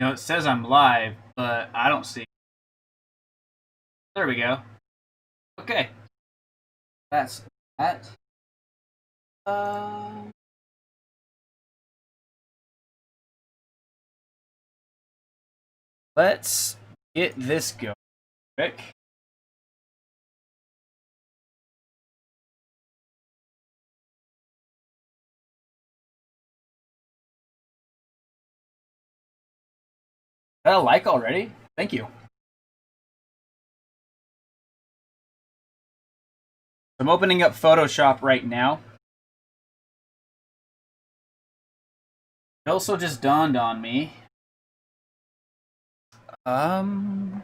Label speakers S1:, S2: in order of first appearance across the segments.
S1: You know, it says I'm live, but I don't see. There we go. Okay, that's that. Uh, let's get this going quick. Got a like already? Thank you. I'm opening up Photoshop right now. It also just dawned on me. Um,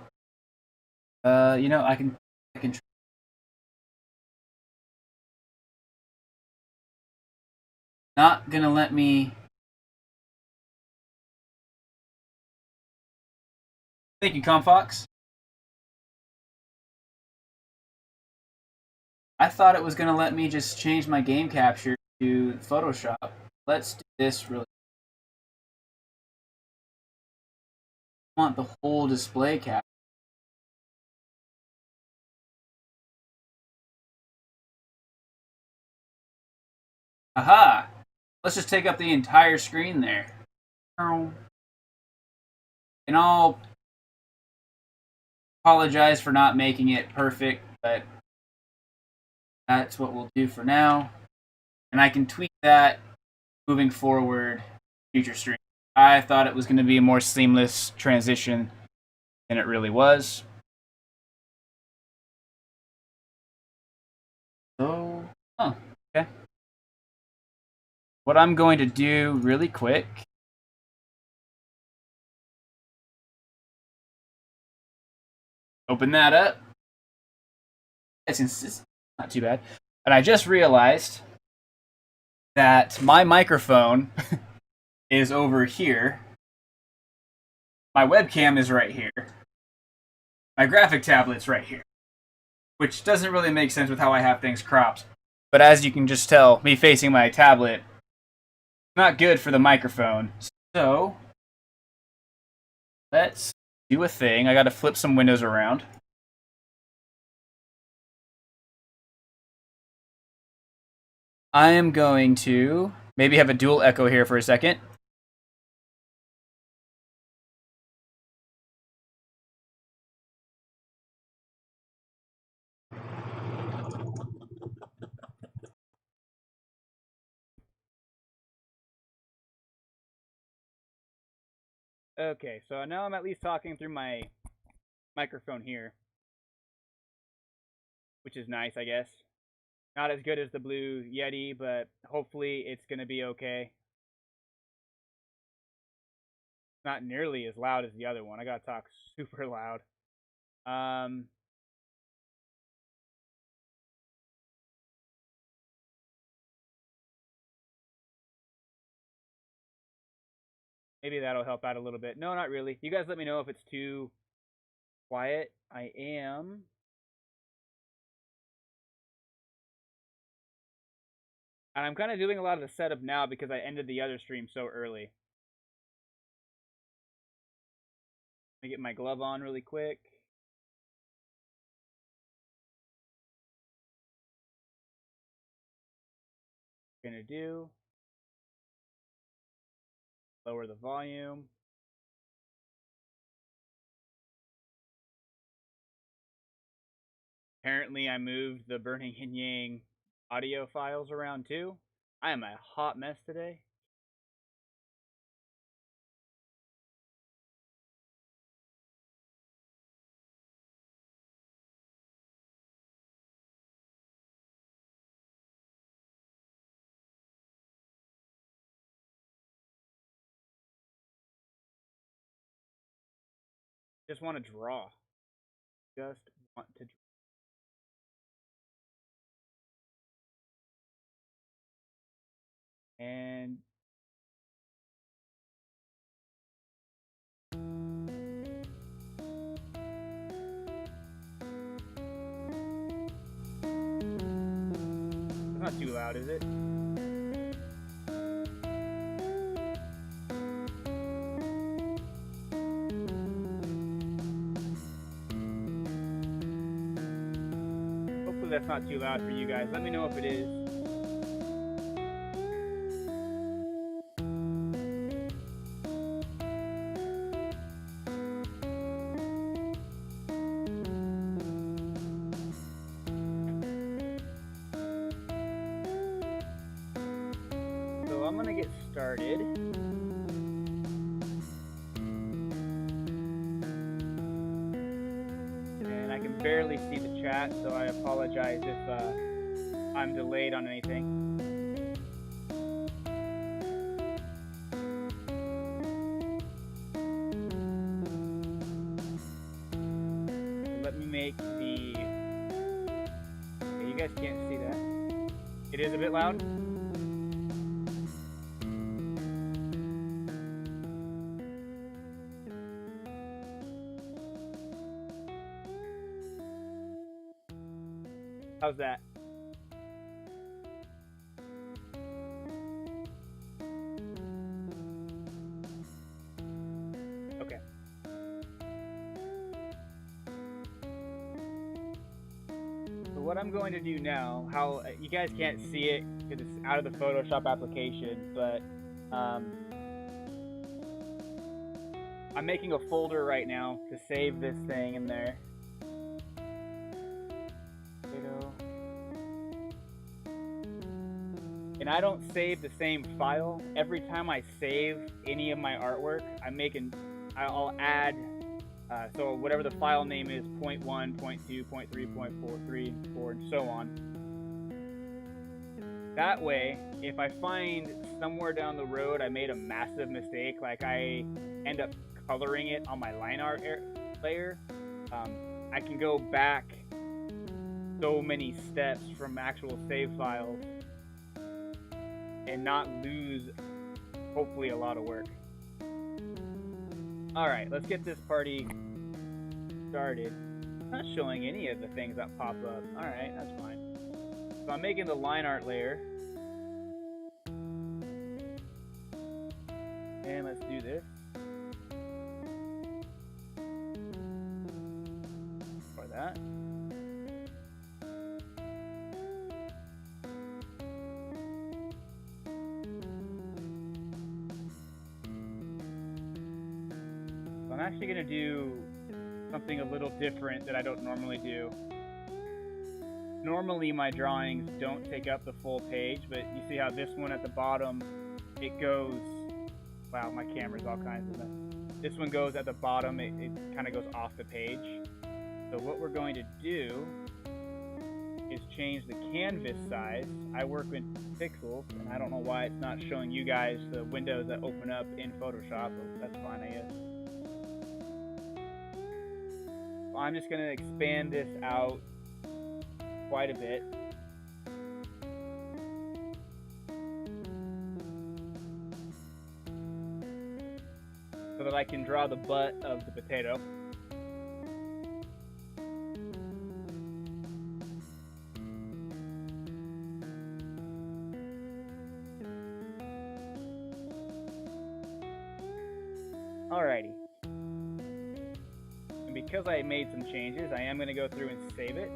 S1: you know, I can. Not gonna let me. Thank you, Comfox. I thought it was gonna let me just change my game capture to Photoshop. Let's do this really. I want the whole display capture. Aha! Let's just take up the entire screen there. And I'll apologize for not making it perfect, but that's what we'll do for now. And I can tweak that moving forward, future streams. I thought it was going to be a more seamless transition than it really was. So, okay. What I'm going to do really quick. Open that up. It's not too bad. And I just realized that my microphone is over here. My webcam is right here. My graphic tablet's right here. Which doesn't really make sense with how I have things cropped. But as you can just tell, me facing my tablet, not good for the microphone. So, let's do a thing. I gotta flip some windows around. I am going to maybe have a dual echo here for a second. Okay, so now I'm at least talking through my microphone here, which is nice, I guess. Not as good as the Blue Yeti, but hopefully it's going to be okay. Not nearly as loud as the other one. I got to talk super loud. Maybe that'll help out a little bit. No, not really. You guys let me know if it's too quiet. I am. And I'm kind of doing a lot of the setup now because I ended the other stream so early. Let me get my glove on really quick. Gonna do. Lower the volume. Apparently, I moved the Burning Yin Yang audio files around too. I am a hot mess today. Just want to draw. Just want to draw. And it's not too loud, is it? Hopefully that's not too loud for you guys. Let me know if it is. So I'm gonna get started. And I can barely see the chat, so I apologize if I'm delayed on anything. Let me make the... Okay, you guys can't see that. It is a bit loud. How's that? Okay. So what I'm going to do now, how you guys can't see it because it's out of the Photoshop application, but I'm making a folder right now to save this thing in there. And I don't save the same file. Every time I save any of my artwork, I'll add, so whatever the file name is, 0.1, 0.2, 0.3, 0.4, 3, 4, and so on. That way, if I find somewhere down the road I made a massive mistake, like I end up coloring it on my line art layer, I can go back so many steps from actual save files and not lose, hopefully, a lot of work. Alright, let's get this party started. It's not showing any of the things that pop up. Alright, that's fine. So I'm making the line art layer. And let's do this. For that. I'm actually going to do something a little different that I don't normally do. Normally my drawings don't take up the full page, but you see how this one at the bottom, it goes... Wow, my camera's all kinds of mess. This one goes at the bottom, it kind of goes off the page. So what we're going to do is change the canvas size. I work with pixels, and I don't know why it's not showing you guys the windows that open up in Photoshop, but that's fine, I guess. I'm just going to expand this out quite a bit. So that I can draw the butt of the potato. Alrighty. Because I made some changes, I am going to go through and save it.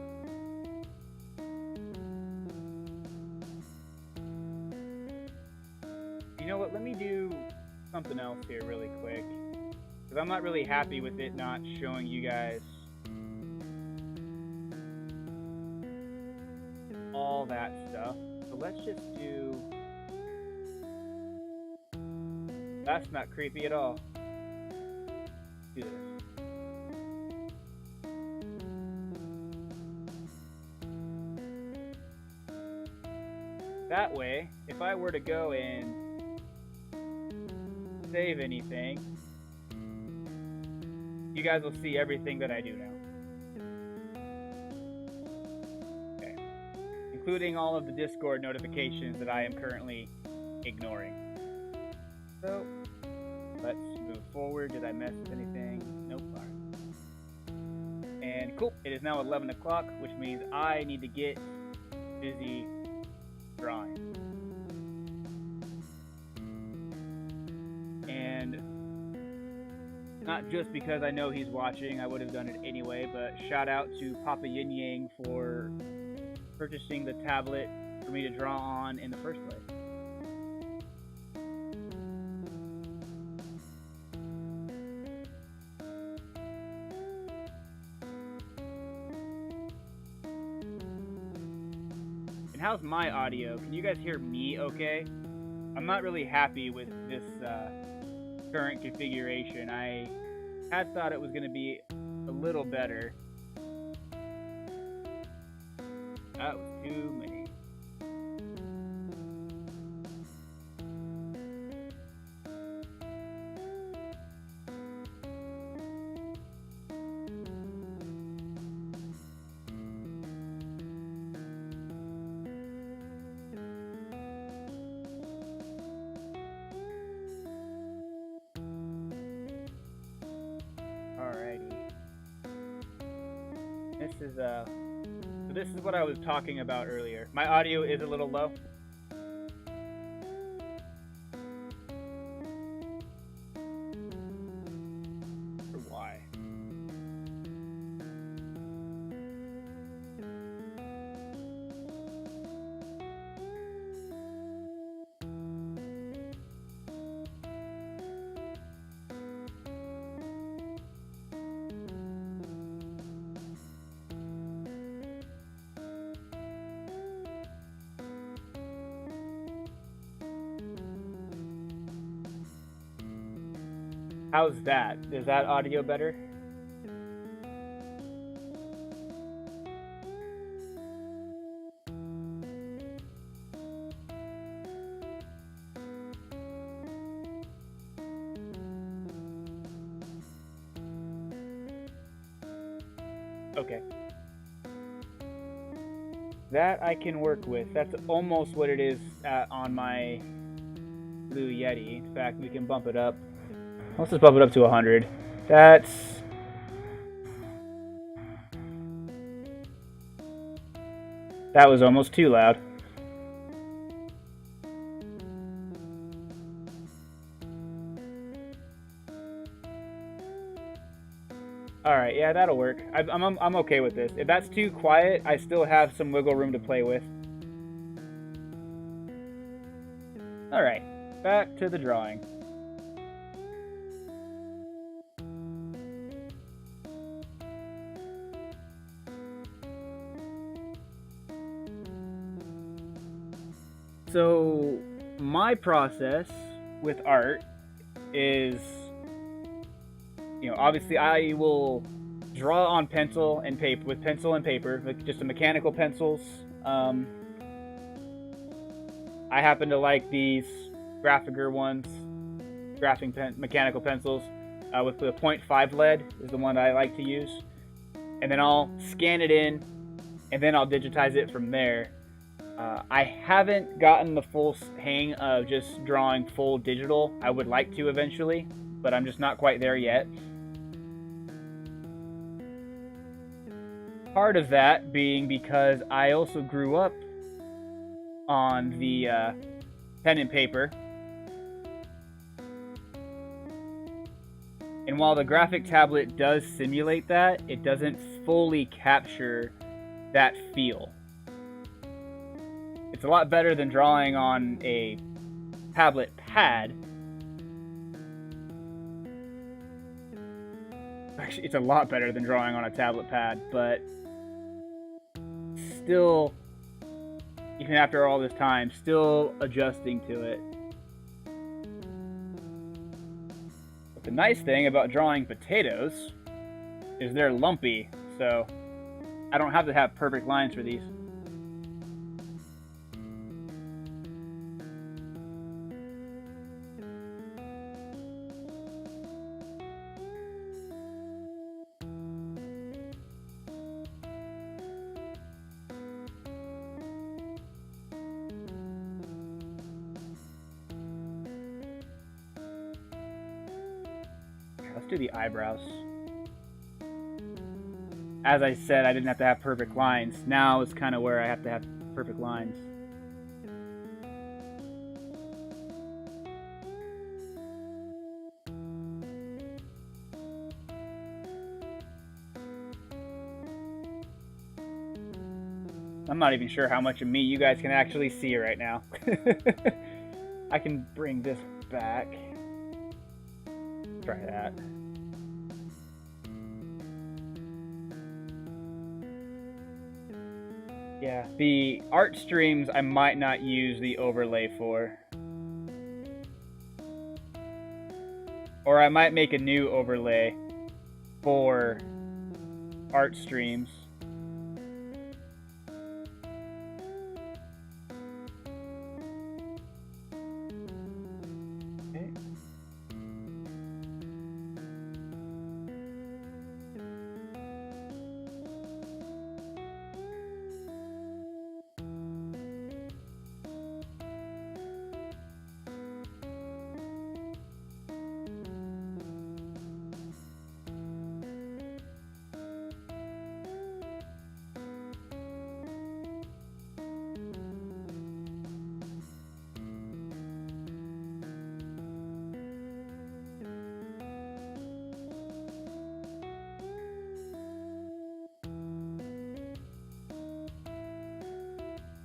S1: You know what, let me do something else here really quick. Because I'm not really happy with it not showing you guys all that stuff. So let's just do... That's not creepy at all. Let's do this. That way, if I were to go and save anything, you guys will see everything that I do now. Okay. Including all of the Discord notifications that I am currently ignoring. So, let's move forward. Did I mess with anything? Nope. All right. And cool, it is now 11 o'clock, which means I need to get busy drawing. And not just because I know he's watching, I would have done it anyway, but shout out to Papa Yin Yang for purchasing the tablet for me to draw on in the first place. And how's my audio? Can you guys hear me okay? I'm not really happy with this current configuration. I had thought it was going to be a little better. That was too many. Alrighty. This is what I was talking about earlier. My audio is a little low. Or why? How's that? Is that audio better? Okay. That I can work with. That's almost what it is on my Blue Yeti. In fact, we can bump it up. Let's just bump it up to 100. That was almost too loud. Alright, yeah, that'll work. I'm okay with this. If that's too quiet, I still have some wiggle room to play with. Alright, back to the drawing. So, my process with art is, obviously I will draw on pencil and paper, with pencil and paper, like just the mechanical pencils. I happen to like these Graphiger ones, mechanical pencils, with the 0.5 lead is the one I like to use. And then I'll scan it in, and then I'll digitize it from there. I haven't gotten the full hang of just drawing full digital. I would like to eventually, but I'm just not quite there yet. Part of that being because I also grew up on the pen and paper. And while the graphic tablet does simulate that, it doesn't fully capture that feel. It's a lot better than drawing on a tablet pad. Actually, it's a lot better than drawing on a tablet pad, but still, even after all this time, still adjusting to it. But the nice thing about drawing potatoes is they're lumpy, so I don't have to have perfect lines for these. Let's do the eyebrows. As I said, I didn't have to have perfect lines. Now it's kind of where I have to have perfect lines. I'm not even sure how much of me you guys can actually see right now. I can bring this back. Try that. Yeah, the art streams I might not use the overlay for. Or I might make a new overlay for art streams.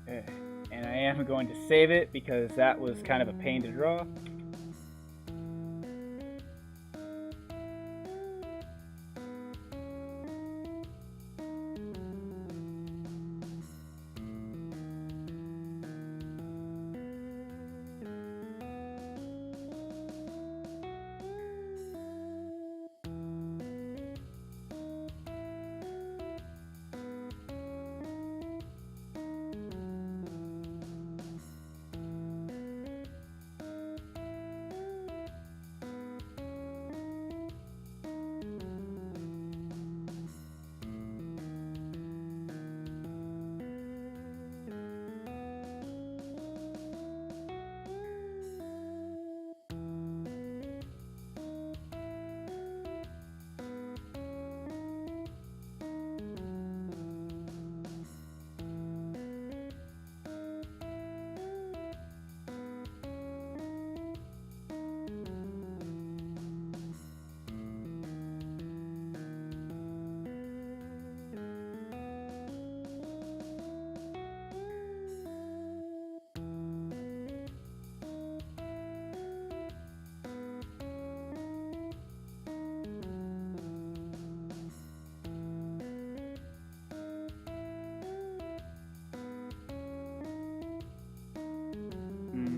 S1: Okay. And I am going to save it because that was kind of a pain to draw.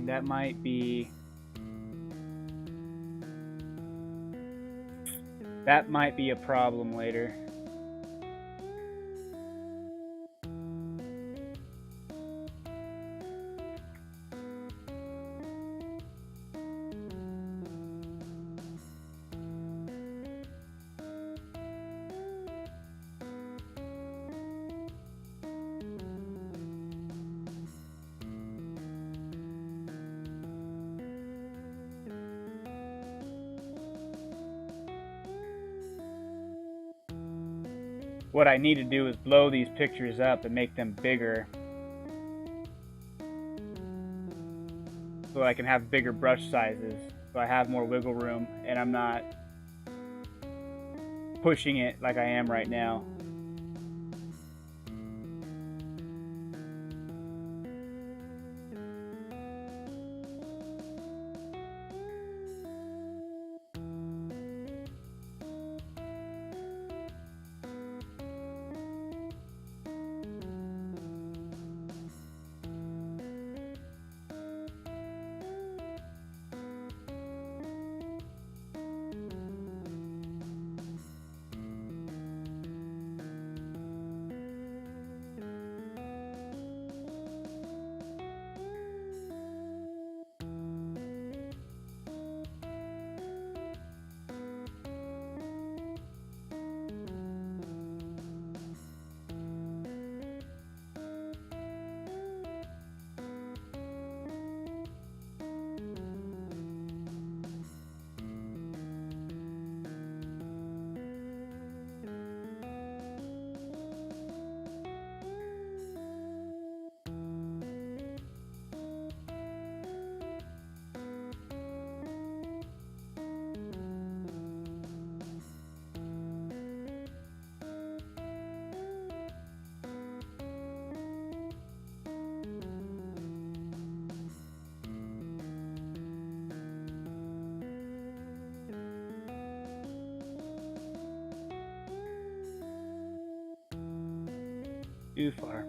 S1: That might be... That might be a problem later. What I need to do is blow these pictures up and make them bigger, so I can have bigger brush sizes, so I have more wiggle room and I'm not pushing it like I am right now. Too far.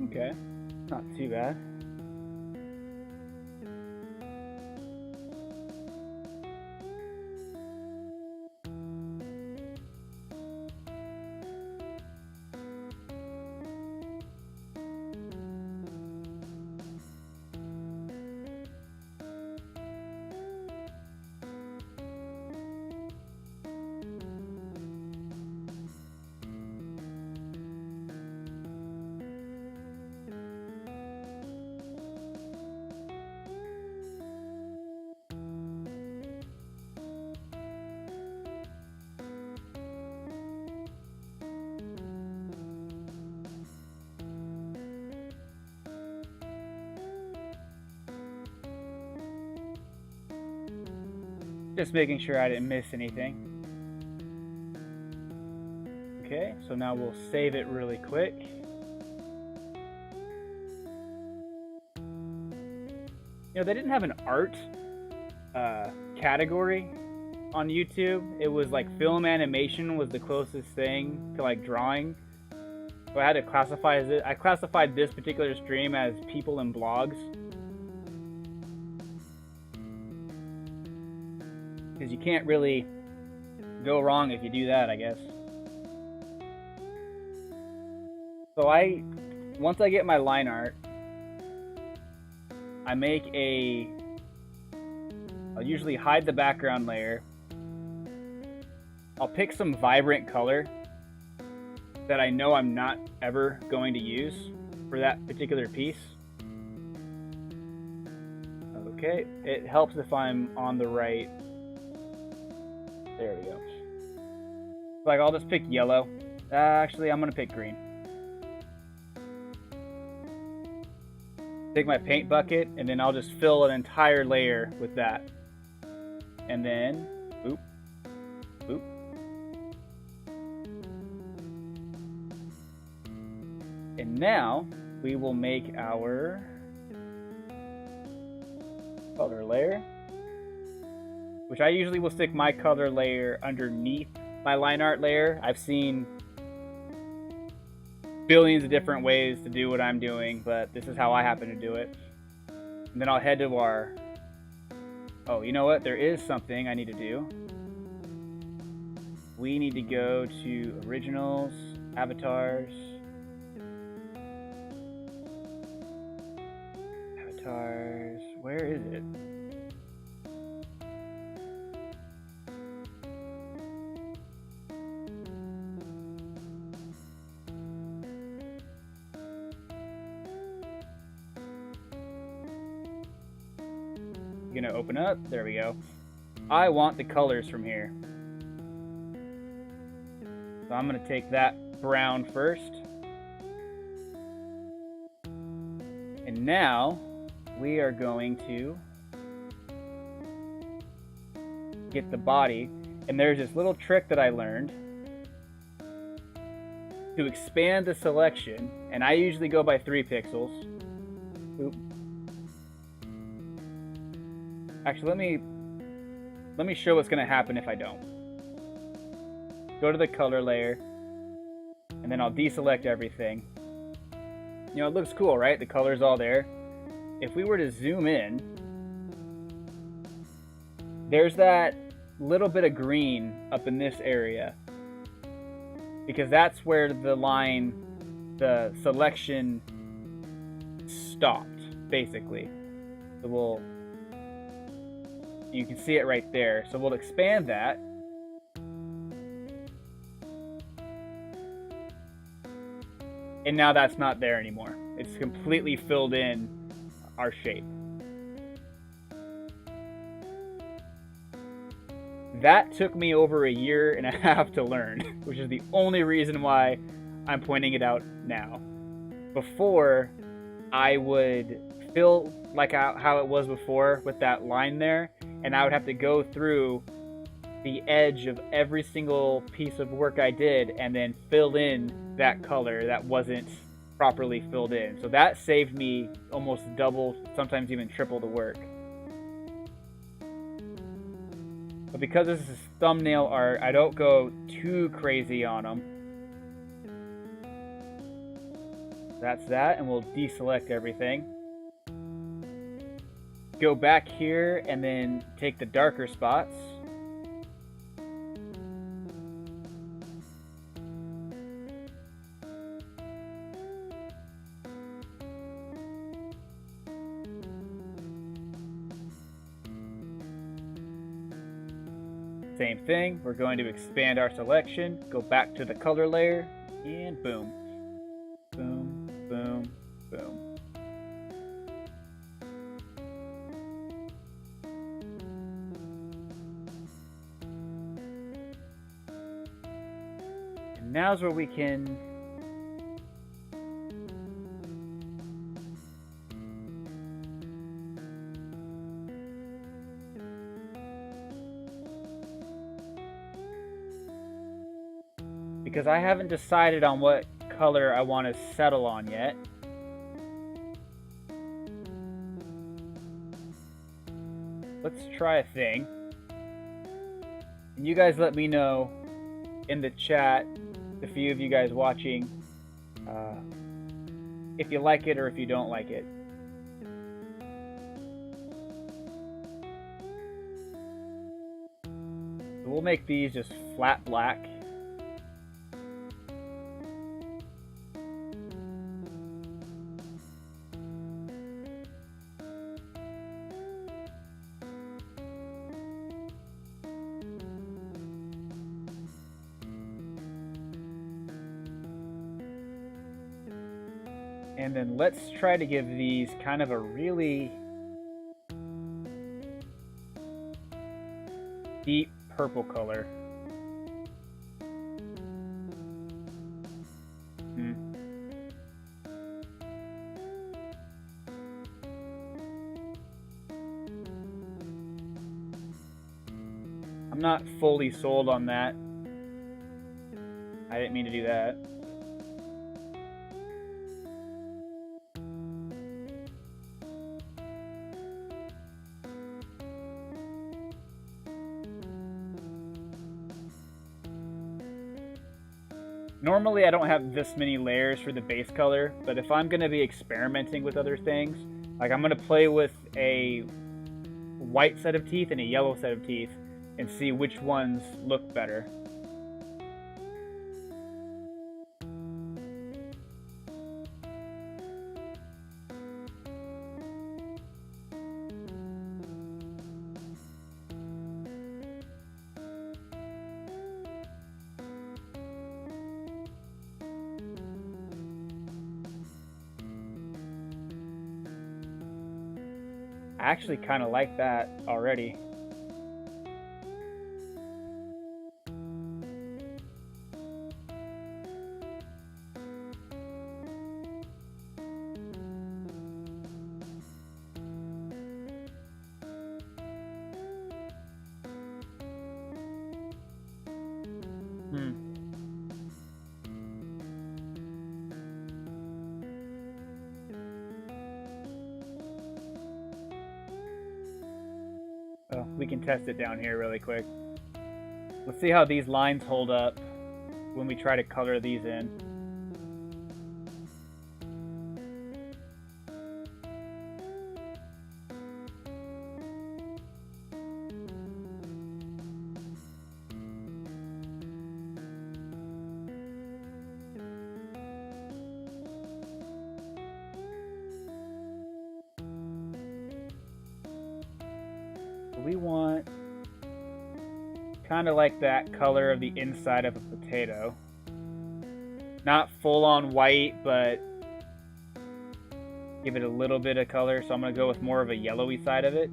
S1: Okay, not too bad. Just making sure I didn't miss anything. Okay, so now we'll save it really quick. You know, they didn't have an art category on YouTube. It was like film animation was the closest thing to like drawing. So I had to classify it. I classified this particular stream as people and blogs. Because you can't really go wrong if you do that, I guess. So once I get my line art, I make I'll usually hide the background layer. I'll pick some vibrant color that I know I'm not ever going to use for that particular piece. Okay, it helps if I'm on the right. There we go. Like, I'll just pick yellow. Actually, I'm gonna pick green. Take my paint bucket, and then I'll just fill an entire layer with that. And then, boop, boop. And now, we will make our color layer, which I usually will stick my color layer underneath my line art layer. I've seen billions of different ways to do what I'm doing, but this is how I happen to do it. And then I'll head to our... Oh, you know what? There is something I need to do. We need to go to Originals, Avatars. Avatars... Where is it? Gonna open up. There we go. I want the colors from here. So I'm gonna take that brown first. And now we are going to get the body. And there's this little trick that I learned to expand the selection. And I usually go by 3 pixels. Oop. Actually, let me show what's going to happen if I don't. Go to the color layer, and then I'll deselect everything. You know, it looks cool, right? The color's all there. If we were to zoom in, there's that little bit of green up in this area, because that's where the line, the selection stopped, basically. So you can see it right there. So we'll expand that. And now that's not there anymore. It's completely filled in our shape. That took me over a year and a half to learn, which is the only reason why I'm pointing it out now. Before, I would fill like how it was before with that line there, and I would have to go through the edge of every single piece of work I did and then fill in that color that wasn't properly filled in. So that saved me almost double, sometimes even triple the work. But because this is thumbnail art, I don't go too crazy on them. That's that, and we'll deselect everything. Go back here and then take the darker spots. Same thing, we're going to expand our selection, go back to the color layer, and boom. Boom, boom, boom. And now's where we can because I haven't decided on what color I want to settle on yet. Let's try a thing. And you guys let me know in the chat, the few of you guys watching, if you like it or if you don't like it. So we'll make these just flat black. And then let's try to give these kind of a really deep purple color. I'm not fully sold on that. I didn't mean to do that. Normally I don't have this many layers for the base color, but if I'm going to be experimenting with other things, like I'm going to play with a white set of teeth and a yellow set of teeth and see which ones look better. I actually kind of like that already. Well, we can test it down here really quick. Let's see how these lines hold up when we try to color these in. So we want kind of like that color of the inside of a potato. Not full on white, but give it a little bit of color. So I'm going to go with more of a yellowy side of it.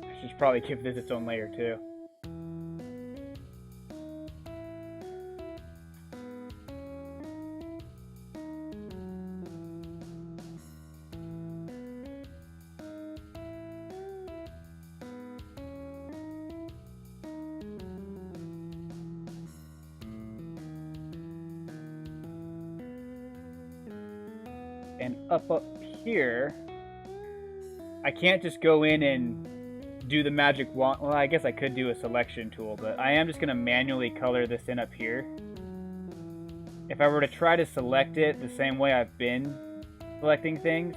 S1: I should probably give this its own layer too. And up here, I can't just go in and do the magic wand. Well, I guess I could do a selection tool, but I am just going to manually color this in up here. If I were to try to select it the same way I've been selecting things,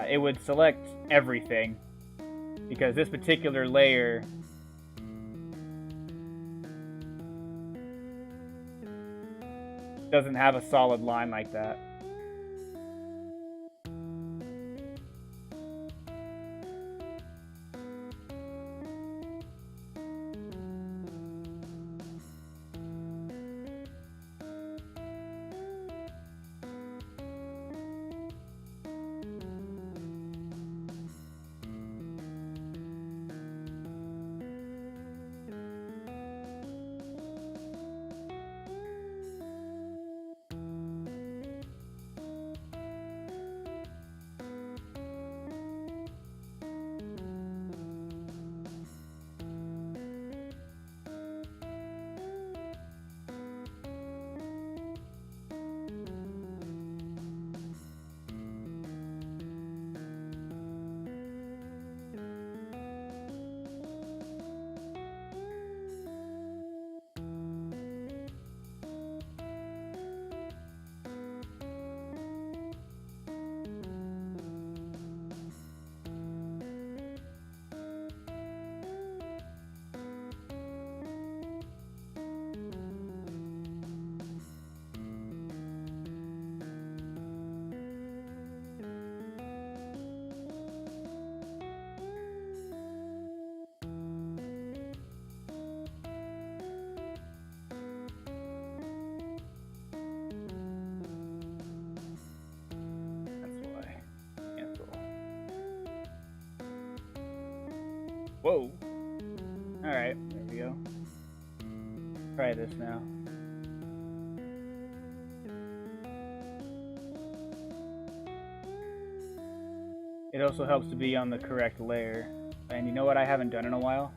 S1: it would select everything, because this particular layer doesn't have a solid line like that. Whoa. Alright, there we go. Try this now. It also helps to be on the correct layer. And you know what I haven't done in a while?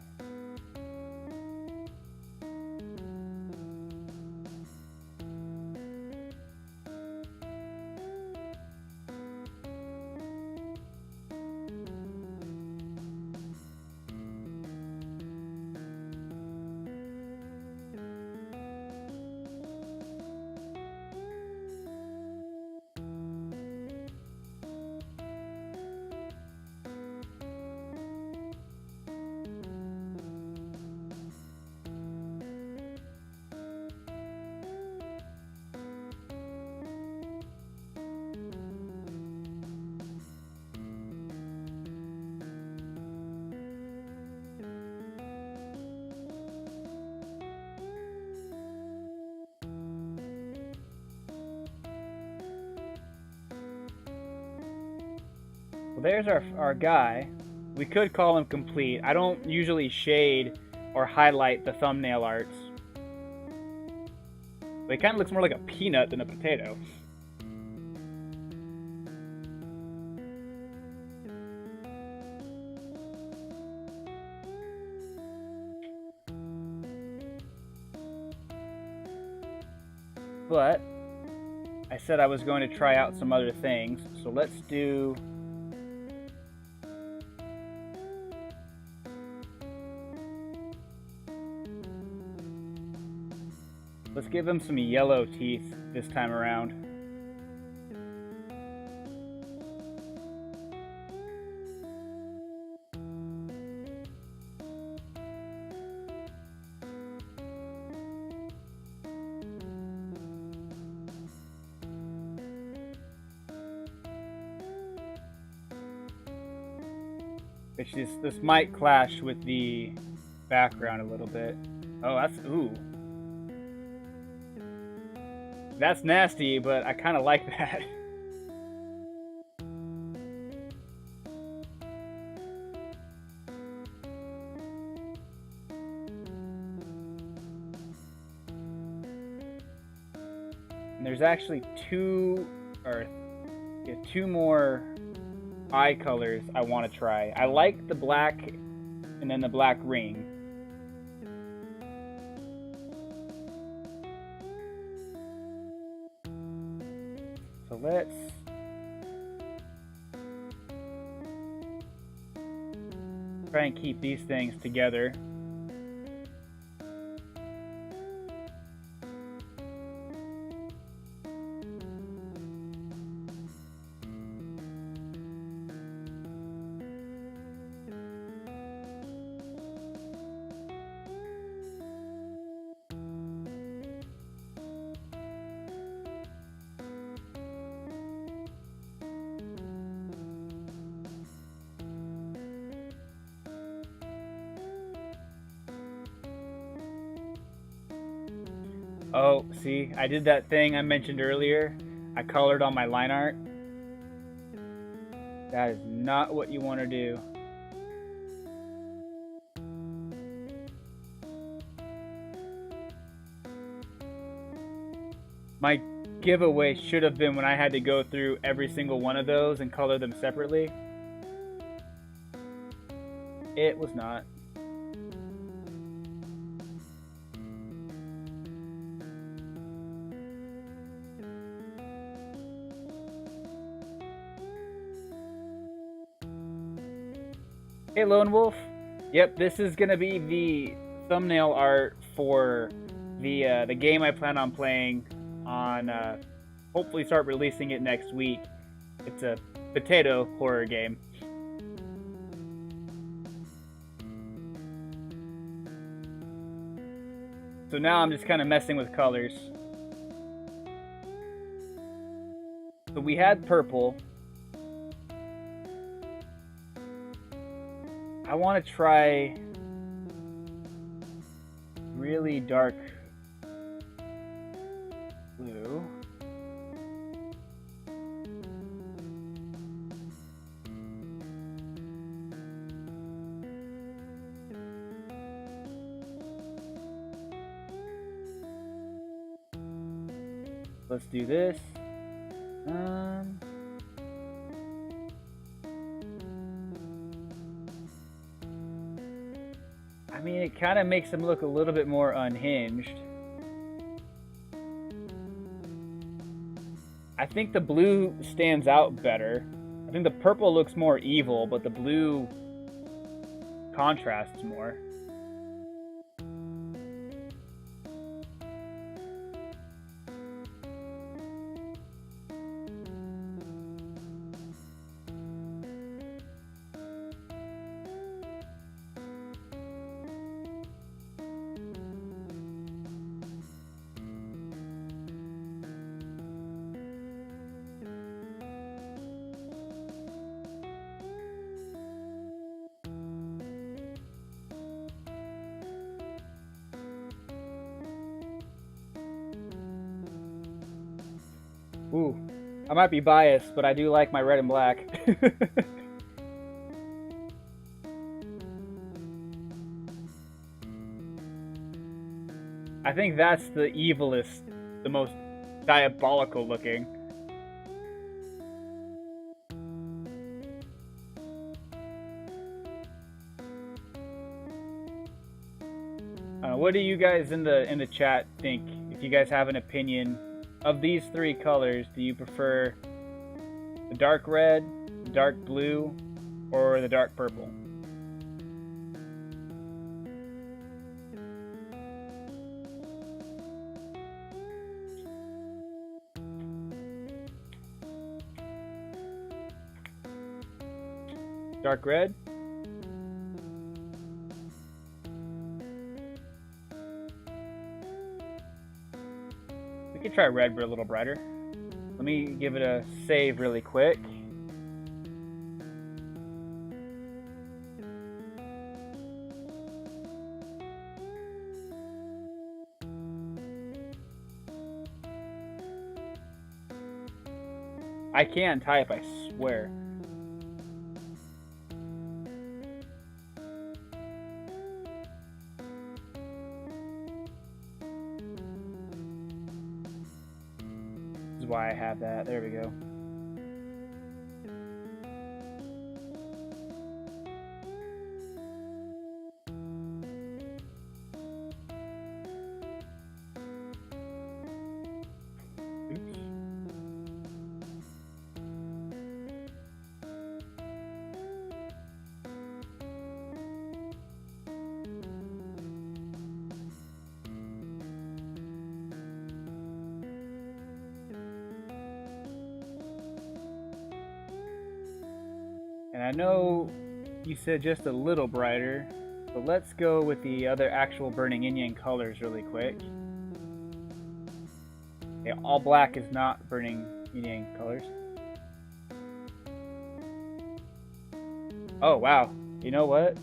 S1: Well, there's our guy. We could call him complete. I don't usually shade or highlight the thumbnail arts. But it kind of looks more like a peanut than a potato. But I said I was going to try out some other things, so let's do... Let's give him some yellow teeth this time around. Which this might clash with the background a little bit. Oh, ooh. That's nasty, but I kind of like that. And there's actually two more eye colors I want to try. I like the black and then the black ring. So let's try and keep these things together. Oh, see, I did that thing I mentioned earlier. I colored on my line art. That is not what you want to do. My giveaway should have been when I had to go through every single one of those and color them separately. It was not. Hey, Lone Wolf. Yep, this is gonna be the thumbnail art for the game I plan on playing on. Hopefully, start releasing it next week. It's a potato horror game. So now I'm just kind of messing with colors. So we had purple. I want to try really dark blue. Let's do this. I mean, it kind of makes them look a little bit more unhinged. I think the blue stands out better. I think the purple looks more evil, but the blue contrasts more. Ooh, I might be biased, but I do like my red and black. I think that's the evilest, the most diabolical looking. What do you guys in the chat think? If you guys have an opinion of these three colors, do you prefer the dark red, dark blue, or the dark purple? Dark red? We could try red, but a little brighter. Let me give it a save really quick. I can type, I swear. This is why I have that. There we go. Oops. And I know you said just a little brighter, but let's go with the other actual burning yin-yang colors really quick. Okay, all black is not burning yin-yang colors. Oh, wow. You know what?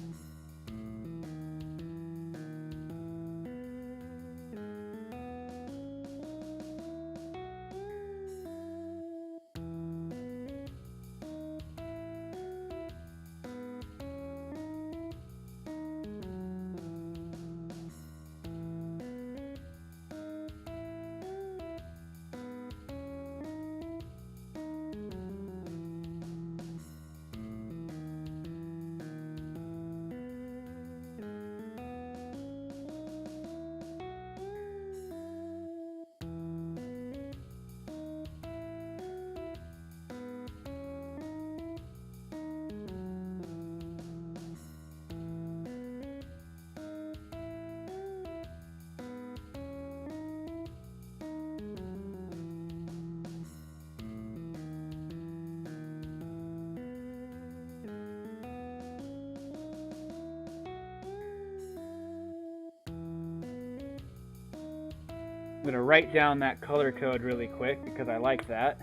S1: I'm going to write down that color code really quick because I like that.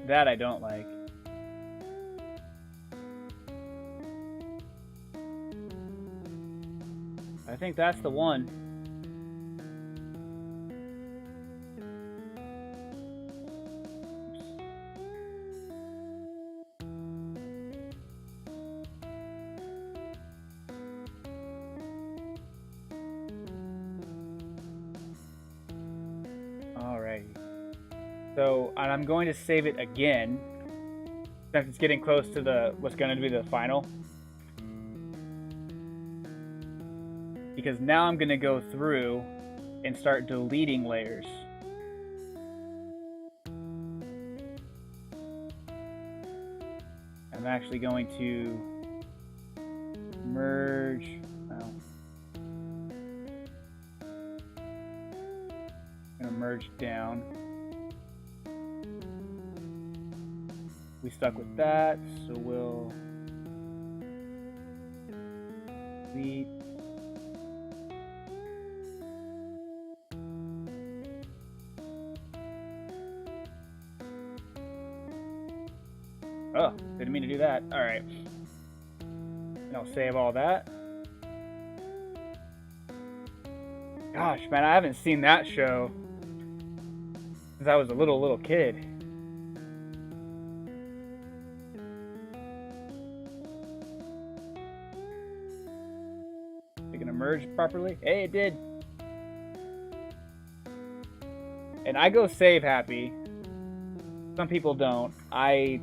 S1: That I don't like. I think that's the one. Alrighty. So, and I'm going to save it again, since it's getting close to what's going to be the final. Because now I'm going to go through and start deleting layers. I'm actually going to merge. I'm going to merge down. We stuck with that, so we'll delete. Oh, didn't mean to do that. All right. And I'll save all that. Gosh, man, I haven't seen that show since I was a little kid. Is it gonna merge properly? Hey, it did. And I go save happy. Some people don't. I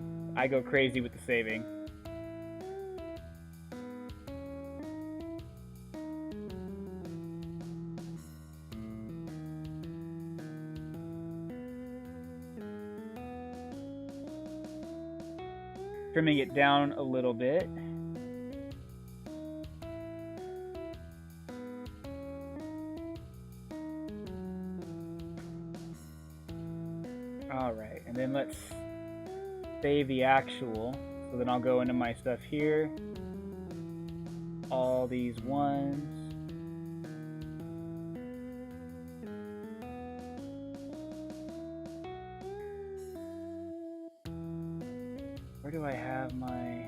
S1: go crazy with the saving. Trimming it down a little bit. All right, and then let's save the actual. So then I'll go into my stuff here. All these ones. Where do I have my...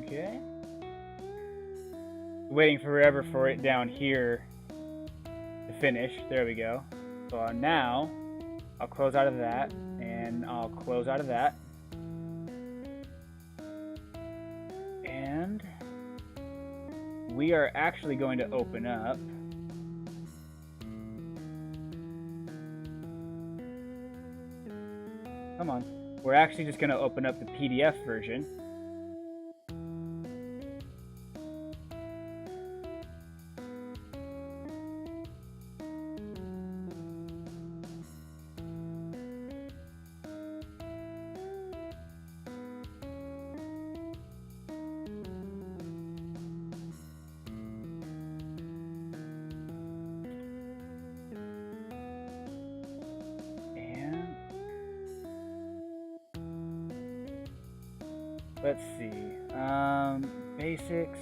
S1: Okay. Waiting forever for it down here to finish. There we go. So now I'll close out of that, and I'll close out of that. And we are actually going to open up come on. We're actually just going to open up the PDF version. Let's see. Basics.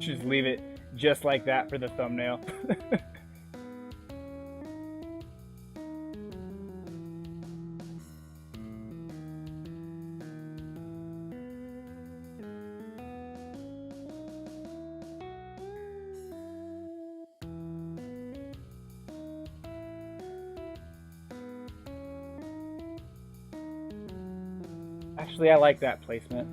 S1: Just leave it just like that for the thumbnail. Actually, I like that placement.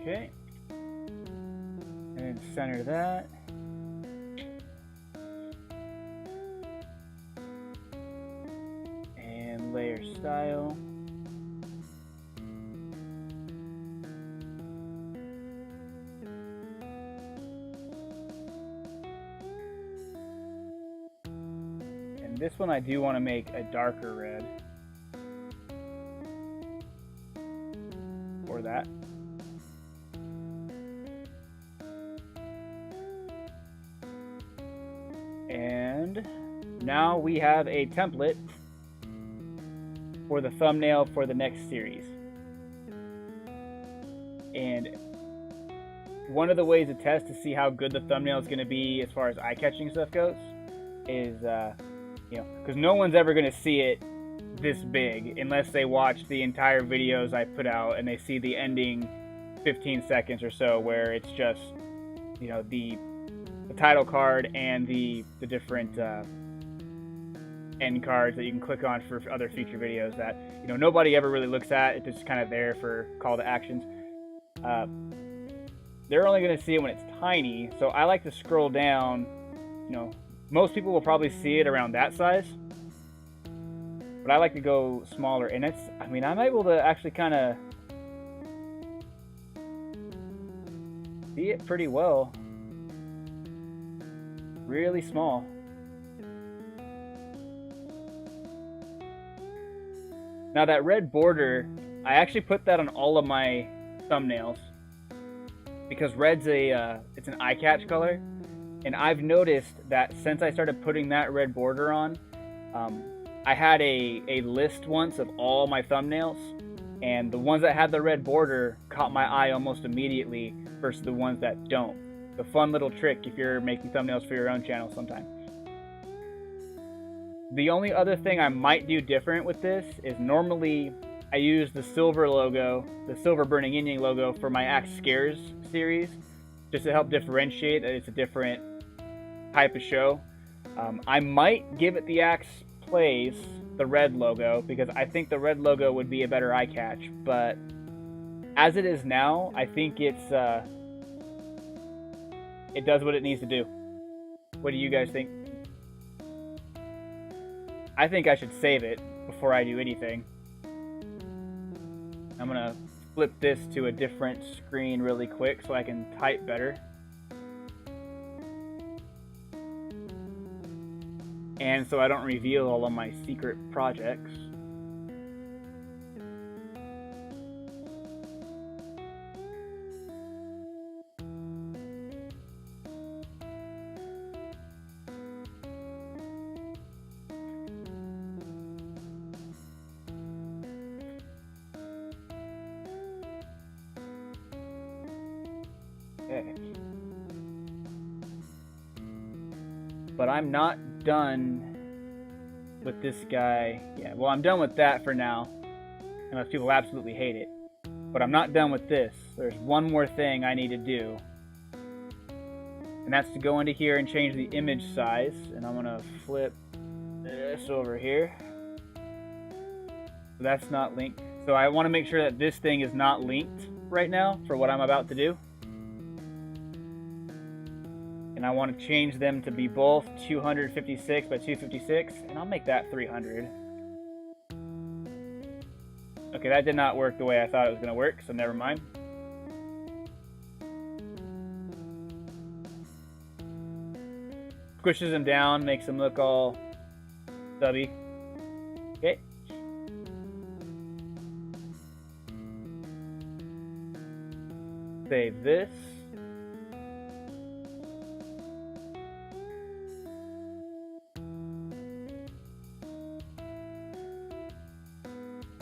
S1: Okay. And then center that. And layer style. And this one I do want to make a darker red. Or that. And now we have a template for the thumbnail for the next series. And one of the ways to test to see how good the thumbnail is going to be as far as eye-catching stuff goes is, because no one's ever going to see it this big unless they watch the entire videos I put out and they see the ending 15 seconds or so where it's just, the title card and the different end cards that you can click on for other future videos that nobody ever really looks at. It's just kind of there for call to actions. They're only going to see it when it's tiny, so I like to scroll down. Most people will probably see it around that size, but I like to go smaller, and I'm able to actually kind of see it pretty well. Really small. Now that red border, I actually put that on all of my thumbnails because red's it's an eye catch color, and I've noticed that since I started putting that red border on, I had a list once of all my thumbnails, and the ones that had the red border caught my eye almost immediately versus the ones that don't. A fun little trick if you're making thumbnails for your own channel sometime. The only other thing I might do different with this is normally I use the silver logo, the silver Burning Indian logo for my Axe Scares series, just to help differentiate that it's a different type of show. I might give it the Axe Plays, the red logo, because I think the red logo would be a better eye catch, but as it is now, I think it does what it needs to do. What do you guys think? I think I should save it before I do anything. I'm gonna flip this to a different screen really quick so I can type better. And so I don't reveal all of my secret projects. Okay. But I'm not done with this guy. Yeah, well, I'm done with that for now, unless people absolutely hate it. But I'm not done with this. There's one more thing I need to do, and that's to go into here and change the image size. And I'm gonna flip this over here. So that's not linked. So I want to make sure that this thing is not linked right now for what I'm about to do. And I want to change them to be both 256 by 256, and I'll make that 300. Okay, that did not work the way I thought it was going to work, so never mind. Squishes them down, makes them look all stubby. Okay. Save this.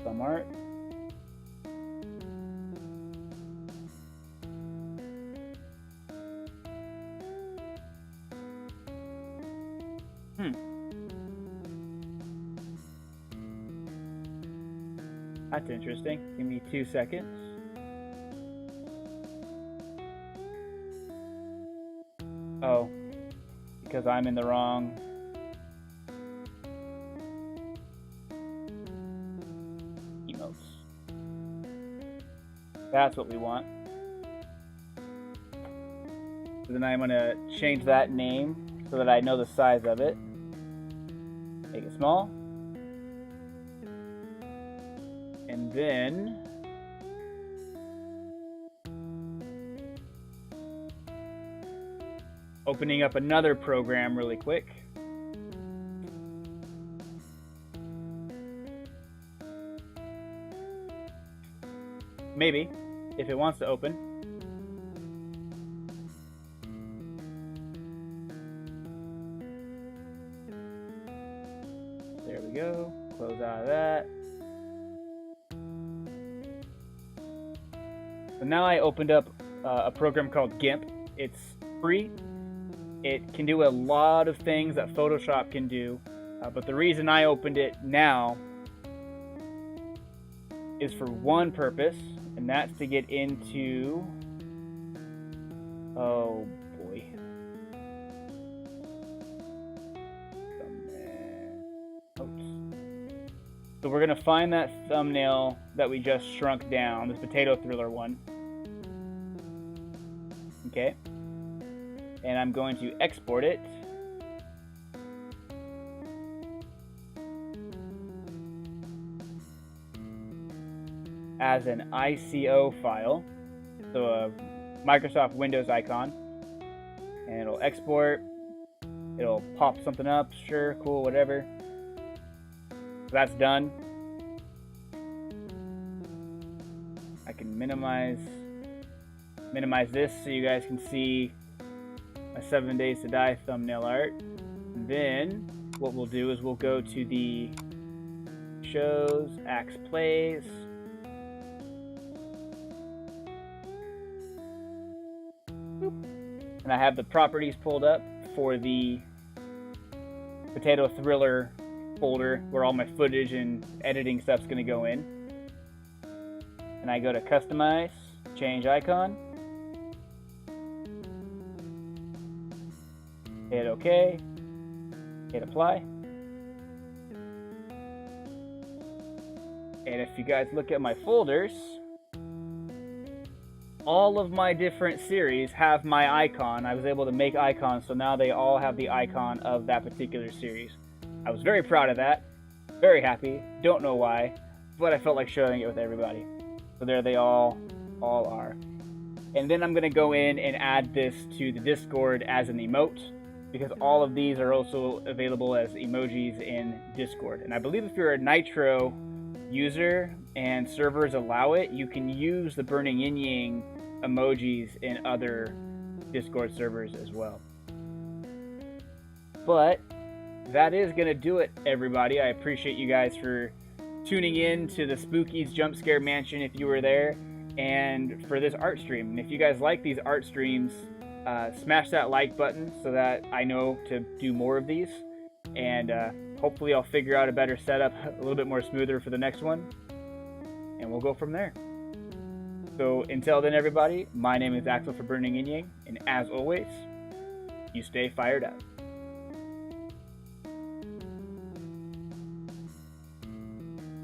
S1: Some art. That's interesting. Give me 2 seconds. Oh, because I'm in the wrong. Emotes. That's what we want. So then I'm going to change that name so that I know the size of it. Make it small. And then opening up another program really quick. maybe, if it wants to open. There we go. Close out of that. So now I opened up a program called GIMP. It's free. It can do a lot of things that Photoshop can do, but the reason I opened it now is for one purpose, and that's to get into, oh boy, so we're gonna find that thumbnail that we just shrunk down, this potato thriller one. Okay, and I'm going to export it as an ICO file, so a Microsoft Windows icon, and it'll export, it'll pop something up, sure, cool, whatever. So that's done. I can minimize this so you guys can see my 7 Days to Die thumbnail art. And then what we'll do is we'll go to the shows, Axe Plays, and I have the properties pulled up for the potato thriller folder where all my footage and editing stuff's going to go in. And I go to customize, change icon, hit OK, hit apply. And if you guys look at my folders, all of my different series have my icon. I was able to make icons, so now they all have the icon of that particular series. I was very proud of that, very happy, don't know why, but I felt like showing it with everybody. So there they all are. And then I'm going to go in and add this to the Discord as an emote, because all of these are also available as emojis in Discord. And I believe if you're a Nitro user and servers allow it, you can use the Burning Yin Yang emojis in other Discord servers as well. But that is going to do it, everybody. I appreciate you guys for tuning in to the Spookies Jump Scare Mansion if you were there, and for this art stream. And if you guys like these art streams, smash that like button so that I know to do more of these, and hopefully I'll figure out a better setup, a little bit more smoother for the next one, and we'll go from there. So until then, everybody, my name is Axel for Burning Yin Yang, and as always, you stay fired up.